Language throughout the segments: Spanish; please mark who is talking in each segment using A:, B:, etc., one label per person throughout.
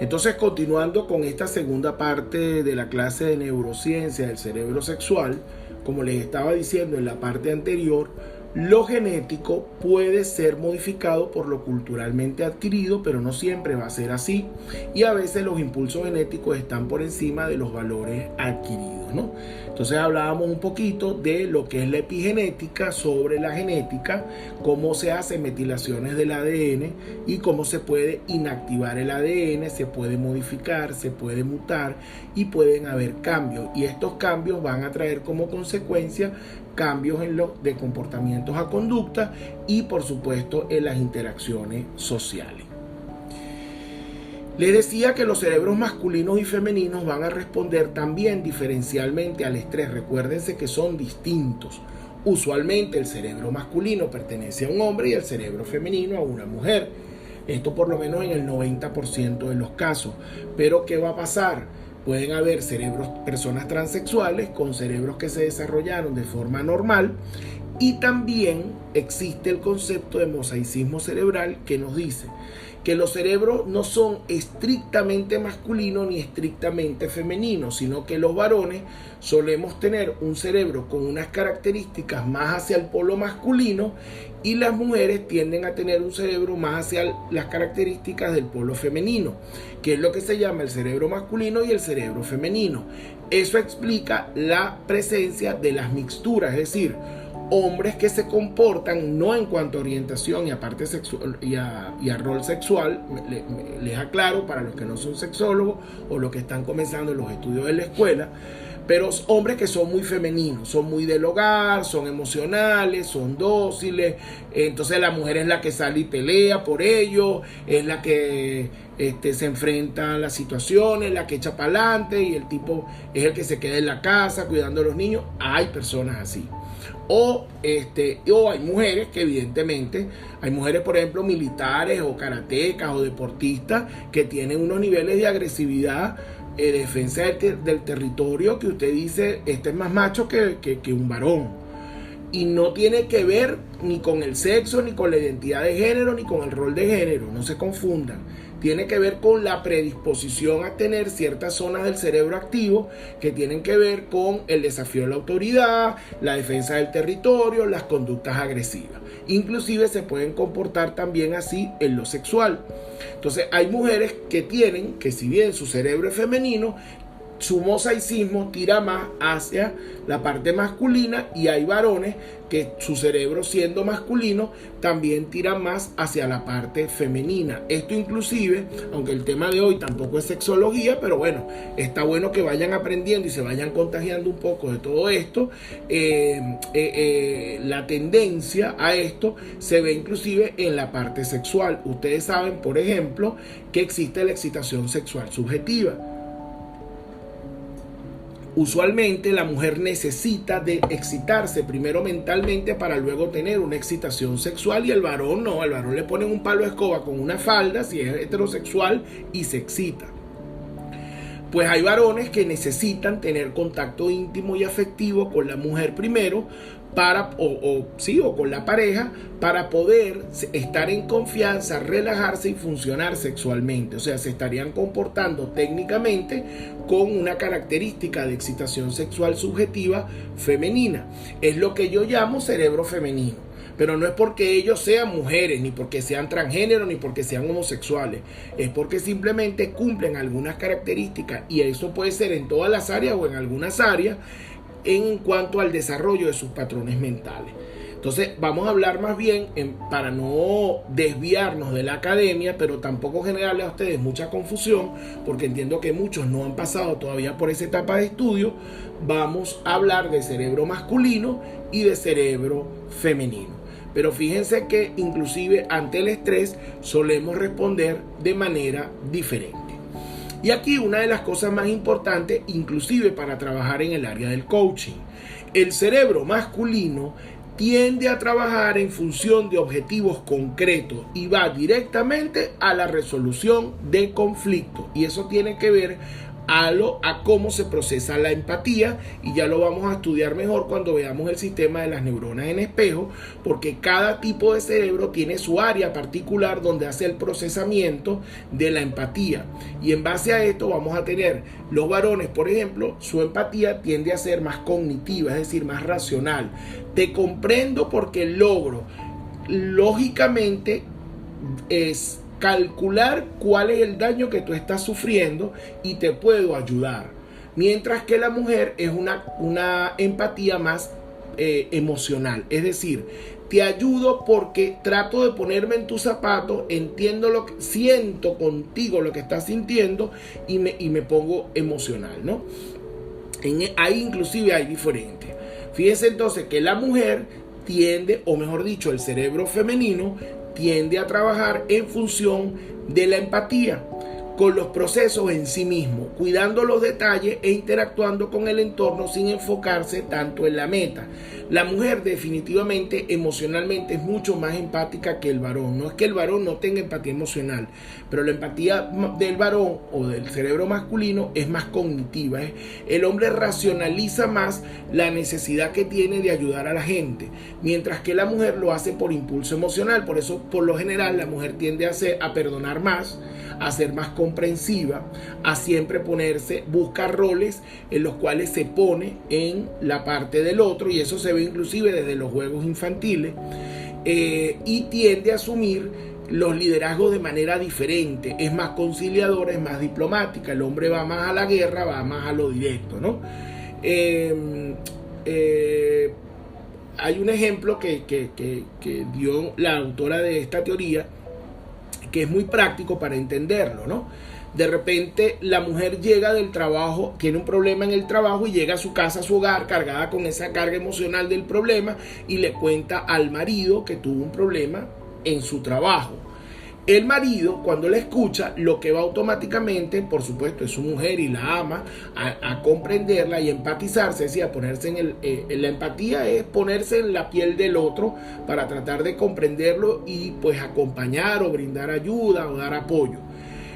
A: Entonces, continuando con esta segunda parte de la clase de neurociencia del cerebro sexual, como les estaba diciendo en la parte anterior, lo genético puede ser modificado por lo culturalmente adquirido, pero no siempre va a ser así. Y a veces los impulsos genéticos están por encima de los valores adquiridos, ¿no? Entonces hablábamos un poquito de lo que es la epigenética sobre la genética, cómo se hacen metilaciones del ADN y cómo se puede inactivar el ADN, se puede modificar, se puede mutar y pueden haber cambios. Y estos cambios van a traer como consecuencia cambios en los de comportamientos a conducta y por supuesto en las interacciones sociales. Les decía que los cerebros masculinos y femeninos van a responder también diferencialmente al estrés. Recuérdense que son distintos. Usualmente el cerebro masculino pertenece a un hombre y el cerebro femenino a una mujer. Esto por lo menos en el 90% de los casos. Pero ¿qué va a pasar? Pueden haber personas transexuales con cerebros que se desarrollaron de forma normal, y también existe el concepto de mosaicismo cerebral que nos dice que los cerebros no son estrictamente masculinos ni estrictamente femeninos, sino que los varones solemos tener un cerebro con unas características más hacia el polo masculino y las mujeres tienden a tener un cerebro más hacia las características del polo femenino, que es lo que se llama el cerebro masculino y el cerebro femenino. Eso explica la presencia de las mixturas, es decir, hombres que se comportan no en cuanto a orientación y a parte sexual y a rol sexual. Les aclaro para los que no son sexólogos o los que están comenzando los estudios de la escuela, pero hombres que son muy femeninos, son muy del hogar, son emocionales, son dóciles. Entonces la mujer es la que sale y pelea por ellos, es la que se enfrenta a las situaciones, la que echa para adelante, y el tipo es el que se queda en la casa cuidando a los niños. Hay personas así. O hay mujeres que evidentemente, hay mujeres por ejemplo militares o karatecas o deportistas que tienen unos niveles de agresividad, defensa del territorio, que usted dice, este es más macho que un varón. Y no tiene que ver ni con el sexo, ni con la identidad de género, ni con el rol de género, no se confundan. Tiene que ver con la predisposición a tener ciertas zonas del cerebro activo que tienen que ver con el desafío de la autoridad, la defensa del territorio, las conductas agresivas. Inclusive se pueden comportar también así en lo sexual. Entonces hay mujeres que tienen, que si bien su cerebro es femenino, su mosaicismo tira más hacia la parte masculina, y hay varones que su cerebro, siendo masculino, también tira más hacia la parte femenina. Esto inclusive, aunque el tema de hoy tampoco es sexología, pero bueno, está bueno que vayan aprendiendo y se vayan contagiando un poco de todo esto. La tendencia a esto se ve inclusive en la parte sexual. Ustedes saben, por ejemplo, que existe la excitación sexual subjetiva. Usualmente la mujer necesita de excitarse primero mentalmente para luego tener una excitación sexual, y el varón no, al varón le ponen un palo de escoba con una falda si es heterosexual y se excita. Pues hay varones que necesitan tener contacto íntimo y afectivo con la mujer primero o con la pareja, para poder estar en confianza, relajarse y funcionar sexualmente. O sea, se estarían comportando técnicamente con una característica de excitación sexual subjetiva femenina. Es lo que yo llamo cerebro femenino. Pero no es porque ellos sean mujeres, ni porque sean transgénero, ni porque sean homosexuales. Es porque simplemente cumplen algunas características, y eso puede ser en todas las áreas o en algunas áreas, en cuanto al desarrollo de sus patrones mentales. Entonces vamos a hablar más bien, para no desviarnos de la academia, pero tampoco generarle a ustedes mucha confusión, porque entiendo que muchos no han pasado todavía por esa etapa de estudio. Vamos a hablar de cerebro masculino y de cerebro femenino. Pero fíjense que inclusive ante el estrés solemos responder de manera diferente. Y aquí una de las cosas más importantes, inclusive para trabajar en el área del coaching: el cerebro masculino tiende a trabajar en función de objetivos concretos y va directamente a la resolución de conflictos. Y eso tiene que ver a cómo se procesa la empatía, y ya lo vamos a estudiar mejor cuando veamos el sistema de las neuronas en espejo, porque cada tipo de cerebro tiene su área particular donde hace el procesamiento de la empatía, y en base a esto vamos a tener los varones, por ejemplo, su empatía tiende a ser más cognitiva, es decir, más racional. Te comprendo porque logro lógicamente es calcular cuál es el daño que tú estás sufriendo y te puedo ayudar. Mientras que la mujer es una empatía más emocional. Es decir, te ayudo porque trato de ponerme en tus zapatos, entiendo lo que siento contigo, lo que estás sintiendo, y me pongo emocional, ¿no? Ahí inclusive hay diferentes. Fíjense entonces que la mujer tiende, o mejor dicho, el cerebro femenino tiende a trabajar en función de la empatía con los procesos en sí mismo, cuidando los detalles e interactuando con el entorno sin enfocarse tanto en la meta. La mujer definitivamente emocionalmente es mucho más empática que el varón. No es que el varón no tenga empatía emocional, pero la empatía del varón o del cerebro masculino es más cognitiva. El hombre racionaliza más la necesidad que tiene de ayudar a la gente, mientras que la mujer lo hace por impulso emocional. Por eso, por lo general, la mujer tiende a perdonar más, a ser más comprensiva, a siempre busca roles en los cuales se pone en la parte del otro, y eso se ve inclusive desde los juegos infantiles, y tiende a asumir los liderazgos de manera diferente, es más conciliadora, es más diplomática. El hombre va más a la guerra, va más a lo directo, ¿no? Hay un ejemplo que dio la autora de esta teoría, que es muy práctico para entenderlo, ¿no? De repente la mujer llega del trabajo, tiene un problema en el trabajo y llega a su casa, a su hogar, cargada con esa carga emocional del problema, y le cuenta al marido que tuvo un problema en su trabajo. El marido, cuando la escucha, lo que va automáticamente, por supuesto, es su mujer y la ama, a comprenderla y empatizarse, es decir, a ponerse en la empatía es ponerse en la piel del otro para tratar de comprenderlo y pues acompañar o brindar ayuda o dar apoyo.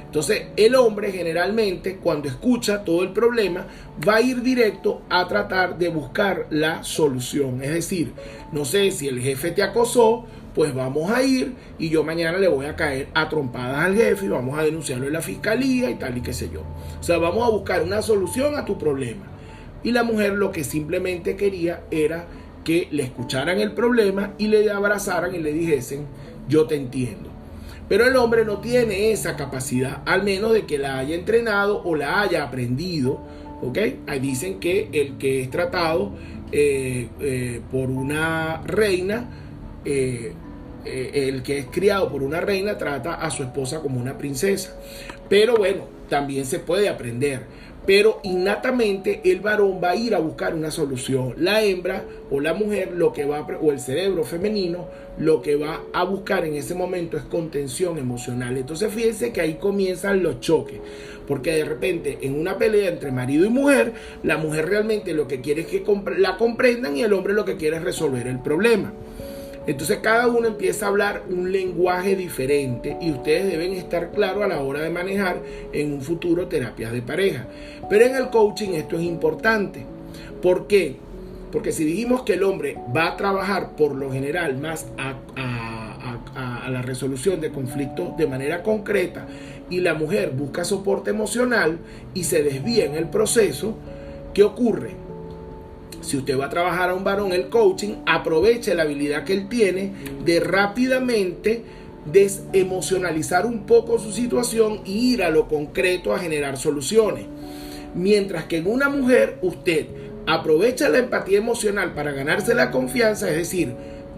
A: Entonces, el hombre generalmente, cuando escucha todo el problema, va a ir directo a tratar de buscar la solución. Es decir, no sé, si el jefe te acosó, pues vamos a ir y yo mañana le voy a caer a trompadas al jefe y vamos a denunciarlo en la fiscalía y tal y qué sé yo. O sea, vamos a buscar una solución a tu problema. Y la mujer lo que simplemente quería era que le escucharan el problema y le abrazaran y le dijesen, yo te entiendo. Pero el hombre no tiene esa capacidad, al menos de que la haya entrenado o la haya aprendido, ¿ok? Ahí dicen que el que es tratado por una reina, el que es criado por una reina trata a su esposa como una princesa. Pero bueno, también se puede aprender. Pero innatamente el varón va a ir a buscar una solución. La hembra o la mujer, o el cerebro femenino, lo que va a buscar en ese momento es contención emocional. Entonces fíjense que ahí comienzan los choques. Porque de repente en una pelea entre marido y mujer, la mujer realmente lo que quiere es que la comprendan y el hombre lo que quiere es resolver el problema. Entonces cada uno empieza a hablar un lenguaje diferente y ustedes deben estar claros a la hora de manejar en un futuro terapias de pareja. Pero en el coaching esto es importante. ¿Por qué? Porque si dijimos que el hombre va a trabajar por lo general más a la resolución de conflictos de manera concreta y la mujer busca soporte emocional y se desvía en el proceso, ¿qué ocurre? Si usted va a trabajar a un varón el coaching, aproveche la habilidad que él tiene de rápidamente desemocionalizar un poco su situación y ir a lo concreto a generar soluciones. Mientras que en una mujer usted aprovecha la empatía emocional para ganarse la confianza, es decir,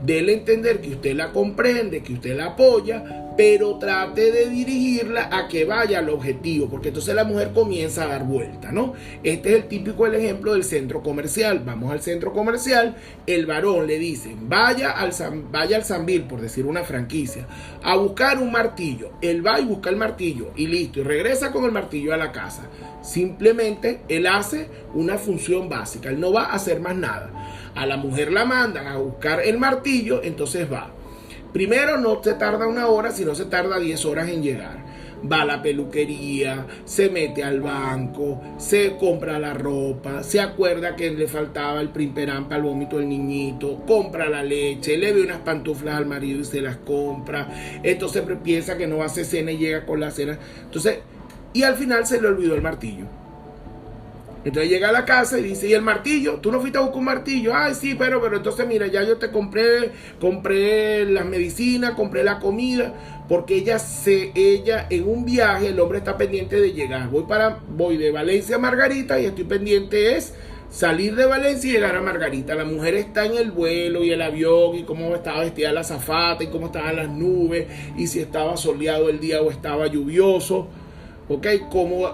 A: déle a entender que usted la comprende, que usted la apoya, pero trate de dirigirla a que vaya al objetivo, porque entonces la mujer comienza a dar vuelta, ¿no? Este es el típico ejemplo del centro comercial. Vamos al centro comercial, el varón le dice, vaya al Sambil, por decir una franquicia, a buscar un martillo. Él va y busca el martillo y listo, y regresa con el martillo a la casa. Simplemente él hace una función básica, él no va a hacer más nada. A la mujer la mandan a buscar el martillo, entonces va. Primero no se tarda 1 hora, sino se tarda 10 horas en llegar. va a la peluquería, se mete al banco, se compra la ropa, se acuerda que le faltaba el primperán para el vómito del niñito, compra la leche, le ve unas pantuflas al marido y se las compra, entonces piensa que no va a hacer cena y llega con la cena, entonces, y al final se le olvidó el martillo. Entonces llega a la casa y dice, ¿y el martillo? ¿Tú no fuiste a buscar un martillo? Ay, sí, pero entonces mira, ya yo te compré las medicinas, compré la comida, porque ella en un viaje, el hombre está pendiente de llegar. Voy de Valencia a Margarita y estoy pendiente es salir de Valencia y llegar a Margarita. La mujer está en el vuelo y el avión y cómo estaba vestida la azafata y cómo estaban las nubes y si estaba soleado el día o estaba lluvioso. ¿Ok? ¿Cómo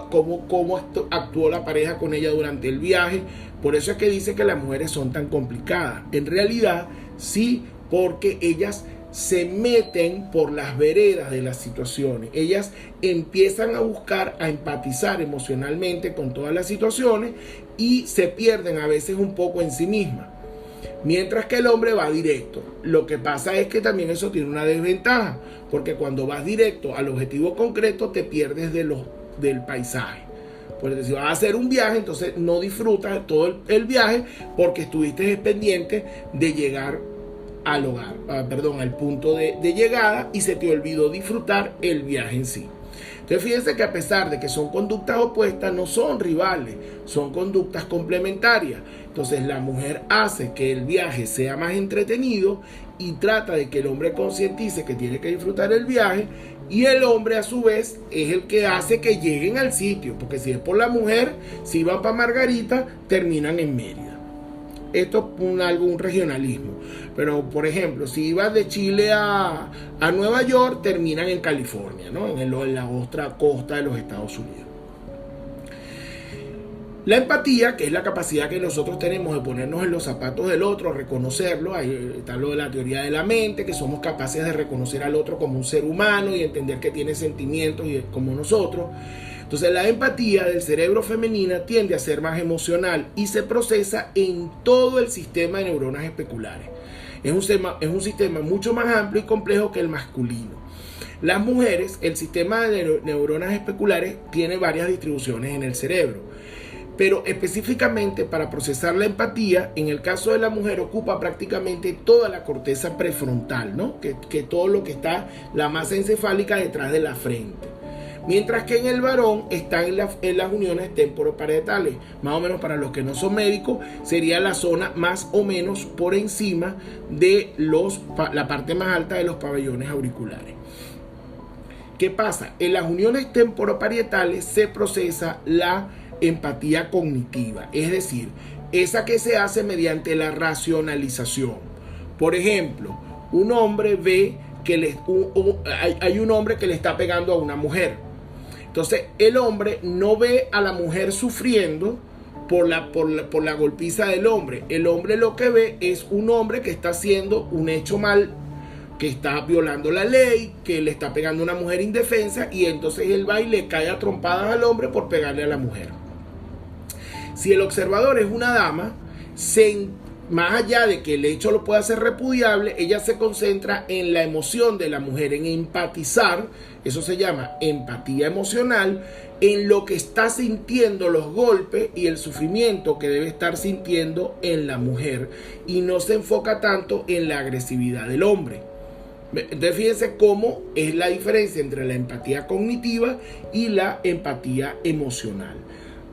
A: actuó la pareja con ella durante el viaje? Por eso es que dice que las mujeres son tan complicadas. En realidad, sí, porque ellas se meten por las veredas de las situaciones. Ellas empiezan a buscar, a empatizar emocionalmente con todas las situaciones y se pierden a veces un poco en sí mismas. Mientras que el hombre va directo. Lo que pasa es que también eso tiene una desventaja, porque cuando vas directo al objetivo concreto te pierdes del paisaje. Porque si vas a hacer un viaje, entonces no disfrutas todo el viaje porque estuviste pendiente de llegar al hogar, al punto de llegada, y se te olvidó disfrutar el viaje en sí. Entonces fíjense que a pesar de que son conductas opuestas, no son rivales, son conductas complementarias. Entonces la mujer hace que el viaje sea más entretenido y trata de que el hombre concientice que tiene que disfrutar el viaje, y el hombre a su vez es el que hace que lleguen al sitio, porque si es por la mujer, si van para Margarita, terminan en Mérida. Esto es un regionalismo. Pero, por ejemplo, si ibas de Chile a Nueva York, terminan en California, ¿no? En la otra costa de los Estados Unidos. La empatía, que es la capacidad que nosotros tenemos de ponernos en los zapatos del otro, reconocerlo. Ahí está lo de la teoría de la mente, que somos capaces de reconocer al otro como un ser humano y entender que tiene sentimientos y es como nosotros. Entonces la empatía del cerebro femenina tiende a ser más emocional y se procesa en todo el sistema de neuronas especulares. Es un sistema mucho más amplio y complejo que el masculino. Las mujeres, el sistema de neuronas especulares tiene varias distribuciones en el cerebro, pero específicamente para procesar la empatía, en el caso de la mujer ocupa prácticamente toda la corteza prefrontal, ¿no? que todo lo que está, la masa encefálica detrás de la frente. Mientras que en el varón están en las uniones temporoparietales. Más o menos, para los que no son médicos, sería la zona más o menos por encima de la parte más alta de los pabellones auriculares. ¿Qué pasa? En las uniones temporoparietales se procesa la empatía cognitiva, es decir, esa que se hace mediante la racionalización. Por ejemplo, un hombre ve que hay un hombre que le está pegando a una mujer. Entonces el hombre no ve a la mujer sufriendo por la golpiza del hombre. El hombre lo que ve es un hombre que está haciendo un hecho mal, que está violando la ley, que le está pegando a una mujer indefensa, y entonces él va y le cae a trompadas al hombre por pegarle a la mujer. Si el observador es una dama, más allá de que el hecho lo pueda ser repudiable, ella se concentra en la emoción de la mujer, en empatizar, eso se llama empatía emocional, en lo que está sintiendo, los golpes y el sufrimiento que debe estar sintiendo en la mujer, y no se enfoca tanto en la agresividad del hombre. Entonces fíjense cómo es la diferencia entre la empatía cognitiva y la empatía emocional.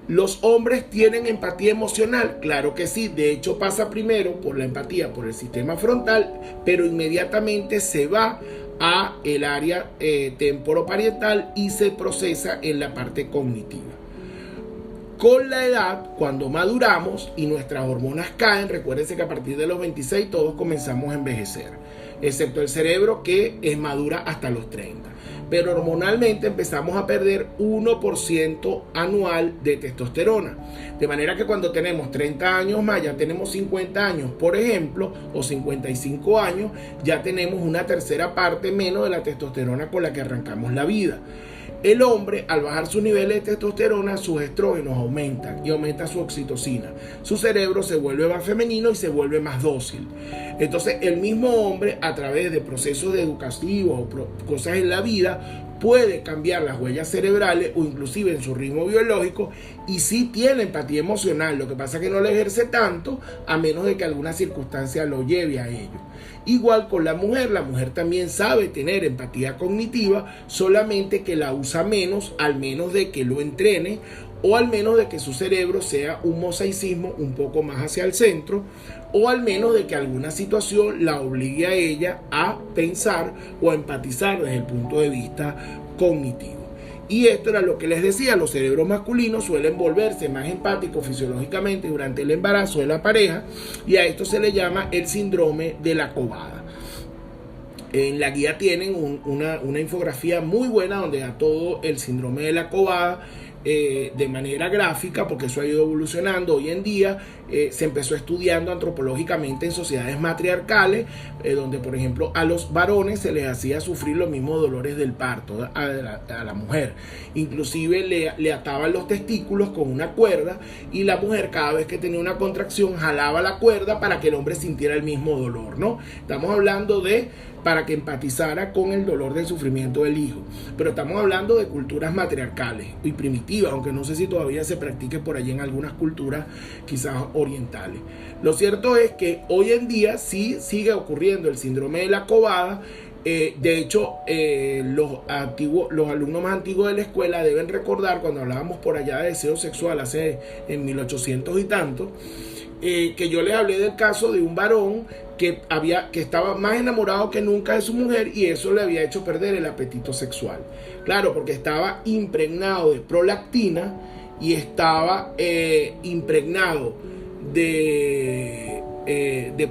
A: ¿Los hombres tienen empatía emocional? Claro que sí. De hecho, pasa primero por la empatía, por el sistema frontal, pero inmediatamente se va a el área temporoparietal y se procesa en la parte cognitiva. Con la edad, cuando maduramos y nuestras hormonas caen, recuérdense que a partir de los 26 todos comenzamos a envejecer, excepto el cerebro, que madura hasta los 30. Pero hormonalmente empezamos a perder 1% anual de testosterona. De manera que cuando tenemos 30 años más, ya tenemos 50 años, por ejemplo, o 55 años, ya tenemos una tercera parte menos de la testosterona con la que arrancamos la vida. El hombre, al bajar sus niveles de testosterona, sus estrógenos aumentan y aumenta su oxitocina. Su cerebro se vuelve más femenino y se vuelve más dócil. Entonces, el mismo hombre, a través de procesos educativos o cosas en la vida, puede cambiar las huellas cerebrales o inclusive en su ritmo biológico, y sí tiene empatía emocional. Lo que pasa es que no la ejerce tanto, a menos de que alguna circunstancia lo lleve a ello. Igual con la mujer también sabe tener empatía cognitiva, solamente que la usa menos, al menos de que lo entrene, o al menos de que su cerebro sea un mosaicismo un poco más hacia el centro, o al menos de que alguna situación la obligue a ella a pensar o a empatizar desde el punto de vista cognitivo. Y esto era lo que les decía, los cerebros masculinos suelen volverse más empáticos fisiológicamente durante el embarazo de la pareja, y a esto se le llama el síndrome de la cobada. En la guía tienen una infografía muy buena donde da todo el síndrome de la cobada de manera gráfica, porque eso ha ido evolucionando. Hoy en día se empezó estudiando antropológicamente en sociedades matriarcales, donde por ejemplo a los varones se les hacía sufrir los mismos dolores del parto a la mujer. Inclusive le ataban los testículos con una cuerda, y la mujer cada vez que tenía una contracción jalaba la cuerda para que el hombre sintiera el mismo dolor, ¿no? Estamos hablando de para que empatizara con el dolor del sufrimiento del hijo. Pero estamos hablando de culturas matriarcales y primitivas, aunque no sé si todavía se practique por allí en algunas culturas quizás orientales. Lo cierto es que hoy en día sí sigue ocurriendo el síndrome de la cobada. De hecho, los alumnos más antiguos de la escuela deben recordar cuando hablábamos por allá de deseo sexual hace en 1800 y tanto, que yo les hablé del caso de un varón que estaba más enamorado que nunca de su mujer, y eso le había hecho perder el apetito sexual. Claro, porque estaba impregnado de prolactina y estaba impregnado de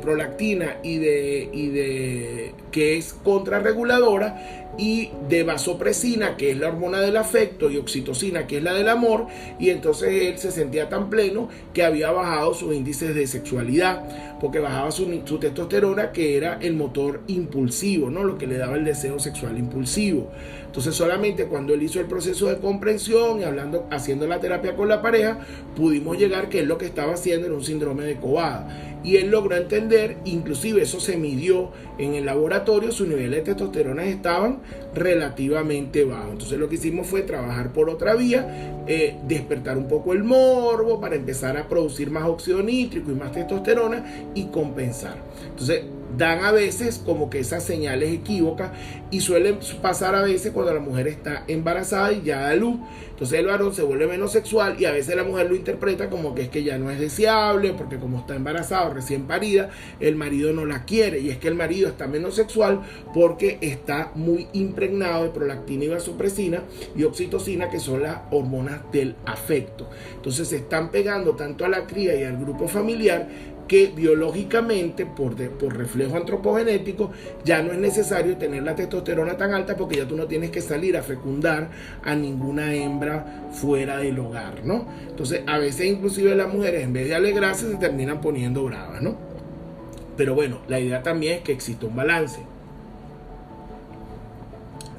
A: prolactina y de que es contrarreguladora, y de vasopresina, que es la hormona del afecto, y oxitocina, que es la del amor, y entonces él se sentía tan pleno que había bajado sus índices de sexualidad, porque bajaba su testosterona, que era el motor impulsivo, ¿no? Lo que le daba el deseo sexual impulsivo. Entonces solamente cuando él hizo el proceso de comprensión y haciendo la terapia con la pareja, pudimos llegar que él lo que estaba haciendo era un síndrome de cobada. Y él logró entender, inclusive eso se midió en el laboratorio, sus niveles de testosterona estaban relativamente bajos. Entonces lo que hicimos fue trabajar por otra vía, despertar un poco el morbo para empezar a producir más óxido nítrico y más testosterona y compensar. Entonces dan a veces como que esas señales equívocas, y suelen pasar a veces cuando la mujer está embarazada y ya da luz. Entonces el varón se vuelve menos sexual, y a veces la mujer lo interpreta como que es que ya no es deseable, porque como está embarazada, recién parida, el marido no la quiere, y es que el marido está menos sexual porque está muy impregnado de prolactina y vasopresina y oxitocina, que son las hormonas del afecto. Entonces se están pegando tanto a la cría y al grupo familiar, que biológicamente, por reflejo antropogenético, ya no es necesario tener la testosterona tan alta, porque ya tú no tienes que salir a fecundar a ninguna hembra fuera del hogar, ¿no? Entonces a veces inclusive las mujeres, en vez de alegrarse, se terminan poniendo bravas, ¿no? Pero bueno, la idea también es que exista un balance.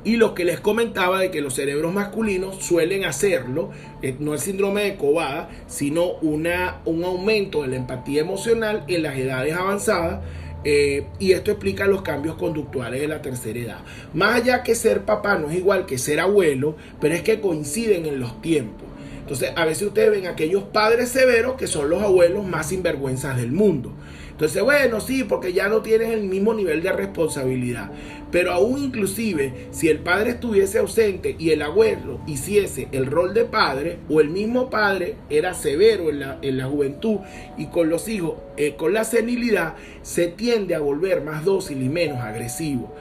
A: Y lo que les comentaba de que los cerebros masculinos suelen hacerlo, no el síndrome de cobada, sino un aumento de la empatía emocional en las edades avanzadas, y esto explica los cambios conductuales de la tercera edad. Más allá que ser papá no es igual que ser abuelo, pero es que coinciden en los tiempos. Entonces a veces ustedes ven aquellos padres severos que son los abuelos más sinvergüenzas del mundo. Entonces, bueno, sí, porque ya no tienes el mismo nivel de responsabilidad. Pero aún inclusive, si el padre estuviese ausente y el abuelo hiciese el rol de padre, o el mismo padre era severo en la juventud y con los hijos, con la senilidad, se tiende a volver más dócil y menos agresivo.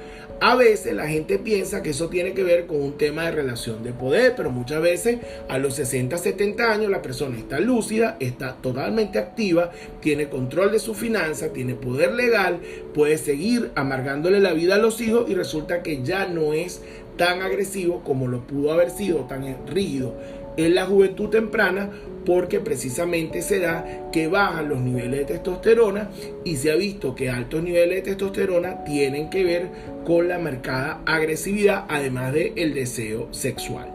A: A veces la gente piensa que eso tiene que ver con un tema de relación de poder, pero muchas veces a los 60, 70 años la persona está lúcida, está totalmente activa, tiene control de su finanza, tiene poder legal, puede seguir amargándole la vida a los hijos, y resulta que ya no es tan agresivo como lo pudo haber sido, tan rígido en la juventud temprana, porque precisamente se da que bajan los niveles de testosterona, y se ha visto que altos niveles de testosterona tienen que ver con la marcada agresividad, además del deseo sexual.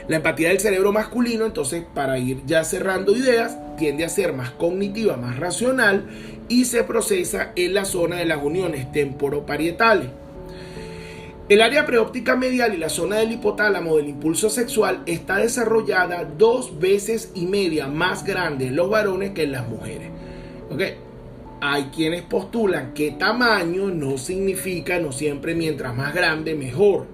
A: La empatía del cerebro masculino, entonces, para ir ya cerrando ideas, tiende a ser más cognitiva, más racional, y se procesa en la zona de las uniones temporoparietales. El área preóptica medial y la zona del hipotálamo del impulso sexual está desarrollada 2 veces y media más grande en los varones que en las mujeres. ¿Okay? Hay quienes postulan que tamaño no significa, no siempre mientras más grande mejor,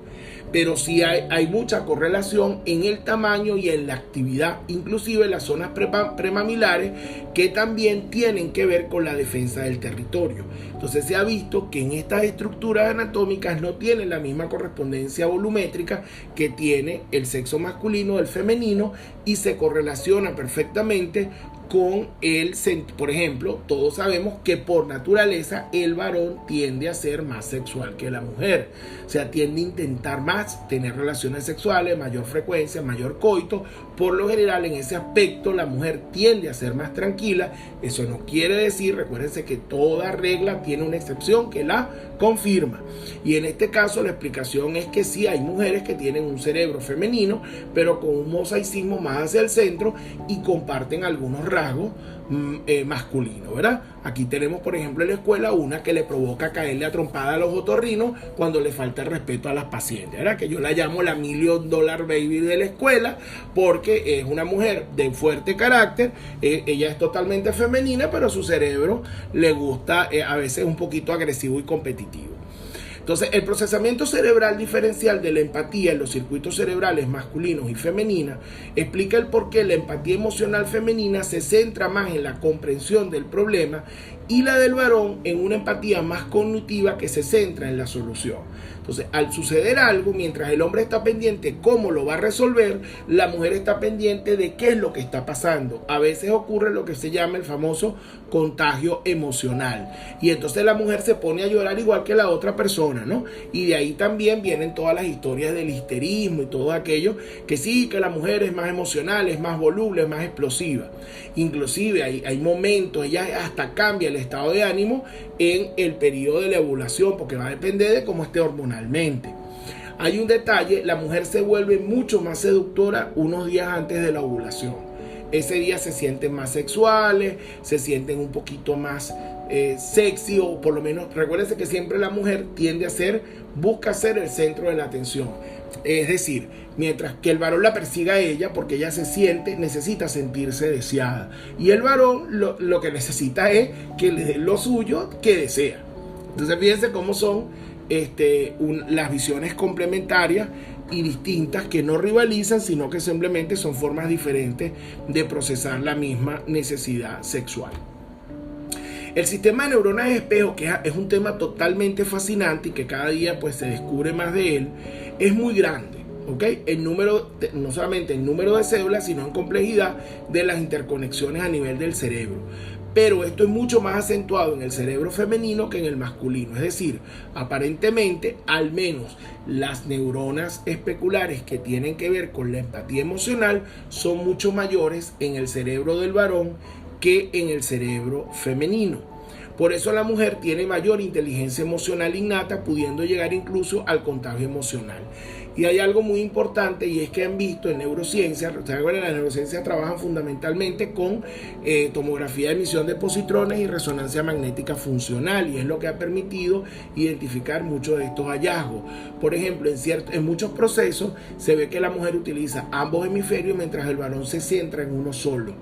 A: pero sí hay mucha correlación en el tamaño y en la actividad, inclusive en las zonas premamilares, que también tienen que ver con la defensa del territorio. Entonces se ha visto que en estas estructuras anatómicas no tienen la misma correspondencia volumétrica que tiene el sexo masculino del femenino, y se correlaciona perfectamente con por ejemplo, todos sabemos que por naturaleza el varón tiende a ser más sexual que la mujer. O sea, tiende a intentar más tener relaciones sexuales, mayor frecuencia, mayor coito. Por lo general, en ese aspecto, la mujer tiende a ser más tranquila. Eso no quiere decir, recuérdense que toda regla tiene una excepción que la confirma. Y en este caso, la explicación es que sí hay mujeres que tienen un cerebro femenino, pero con un mosaicismo más hacia el centro y comparten algunos rasgos masculinos, ¿verdad? Aquí tenemos, por ejemplo, en la escuela una que le provoca caerle a trompada a los otorrinos cuando le falta el respeto a las pacientes, ¿verdad? Que yo la llamo la $1 million baby de la escuela, porque es una mujer de fuerte carácter. Ella es totalmente femenina, pero su cerebro le gusta a veces un poquito agresivo y competitivo. Entonces, el procesamiento cerebral diferencial de la empatía en los circuitos cerebrales masculinos y femeninas explica el por qué la empatía emocional femenina se centra más en la comprensión del problema y la del varón en una empatía más cognitiva que se centra en la solución. Entonces, al suceder algo, mientras el hombre está pendiente cómo lo va a resolver, la mujer está pendiente de qué es lo que está pasando. A veces ocurre lo que se llama el famoso contagio emocional. Y entonces la mujer se pone a llorar igual que la otra persona, ¿no? Y de ahí también vienen todas las historias del histerismo y todo aquello, que sí, que la mujer es más emocional, es más voluble, es más explosiva. Inclusive hay momentos, ella hasta cambia el estado de ánimo en el periodo de la ovulación, porque va a depender de cómo esté hormonalmente. Hay un detalle, la mujer se vuelve mucho más seductora unos días antes de la ovulación. Ese día se sienten más sexuales, se sienten un poquito más sexy, o por lo menos recuérdense que siempre la mujer busca ser el centro de la atención. Es decir, mientras que el varón la persiga a ella, porque ella necesita sentirse deseada. Y el varón lo que necesita es que le dé lo suyo que desea. Entonces fíjense cómo son las visiones complementarias y distintas, que no rivalizan, sino que simplemente son formas diferentes de procesar la misma necesidad sexual. El sistema de neuronas de espejo, que es un tema totalmente fascinante y que cada día pues se descubre más de él, es muy grande, ¿ok? No solamente en número de células, sino en complejidad de las interconexiones a nivel del cerebro. Pero esto es mucho más acentuado en el cerebro femenino que en el masculino. Es decir, aparentemente, al menos las neuronas especulares que tienen que ver con la empatía emocional son mucho mayores en el cerebro del varón que en el cerebro femenino. Por eso la mujer tiene mayor inteligencia emocional innata, pudiendo llegar incluso al contagio emocional. Y hay algo muy importante, y es que han visto en neurociencia, ustedes saben, en la neurociencia trabajan fundamentalmente con tomografía de emisión de positrones y resonancia magnética funcional, y es lo que ha permitido identificar muchos de estos hallazgos. Por ejemplo, en muchos procesos se ve que la mujer utiliza ambos hemisferios mientras el varón se centra en uno solo.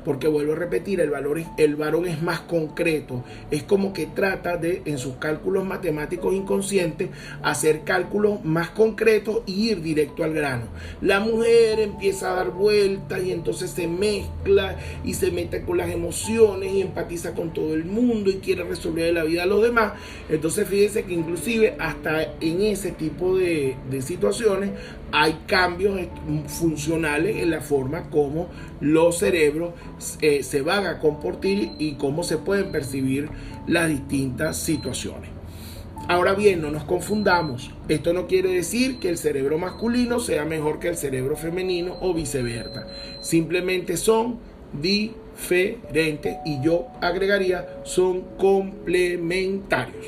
A: Porque vuelvo a repetir, el varón es más concreto, es como que trata de, en sus cálculos matemáticos inconscientes, hacer cálculos más concretos y ir directo al grano. La mujer empieza a dar vueltas y entonces se mezcla y se mete con las emociones y empatiza con todo el mundo y quiere resolver la vida a los demás. Entonces fíjense que inclusive hasta en ese tipo de situaciones hay cambios funcionales en la forma como los cerebros se van a comportar y cómo se pueden percibir las distintas situaciones. Ahora bien, no nos confundamos. Esto no quiere decir que el cerebro masculino sea mejor que el cerebro femenino o viceversa. Simplemente son diferentes, y yo agregaría son complementarios.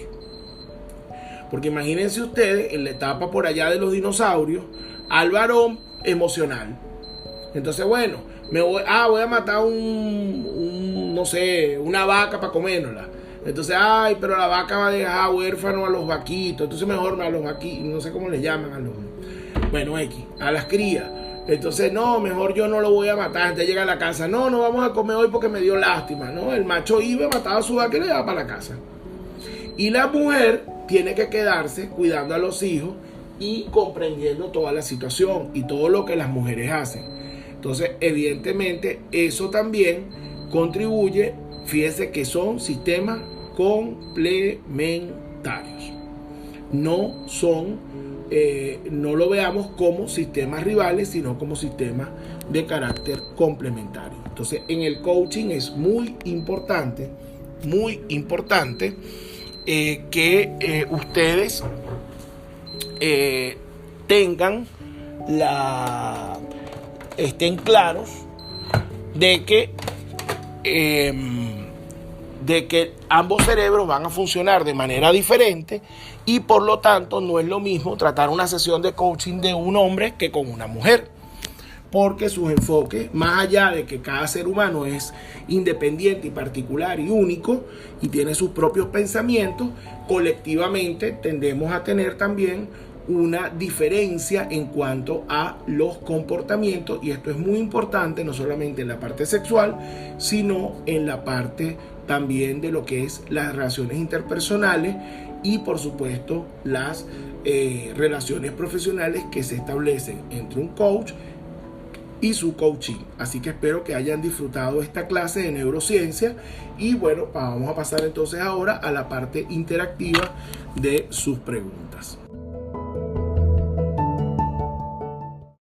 A: Porque imagínense ustedes en la etapa por allá de los dinosaurios, al varón emocional. Entonces, bueno, voy a matar no sé, una vaca para comérnosla. Entonces, ay, pero la vaca va a dejar huérfano a los vaquitos. Entonces mejor a los vaquitos, no sé cómo le llaman a los... Bueno, a las crías. Entonces, no, mejor yo no lo voy a matar. Antes llega a la casa, no vamos a comer hoy porque me dio lástima, ¿no? El macho iba, mataba a su vaca y le daba para la casa. Y la mujer tiene que quedarse cuidando a los hijos y comprendiendo toda la situación y todo lo que las mujeres hacen. Entonces, evidentemente, eso también contribuye. Fíjense que son sistemas complementarios. No lo veamos como sistemas rivales, sino como sistemas de carácter complementario. Entonces, en el coaching es muy importante que ustedes estén claros de que ambos cerebros van a funcionar de manera diferente y por lo tanto no es lo mismo tratar una sesión de coaching de un hombre que con una mujer, porque sus enfoques, más allá de que cada ser humano es independiente y particular y único y tiene sus propios pensamientos, colectivamente tendemos a tener también una diferencia en cuanto a los comportamientos, y esto es muy importante no solamente en la parte sexual, sino en la parte también de lo que es las relaciones interpersonales y por supuesto las relaciones profesionales que se establecen entre un coach y su coaching. Así que espero que hayan disfrutado esta clase de neurociencia y bueno, vamos a pasar entonces ahora a la parte interactiva de sus preguntas.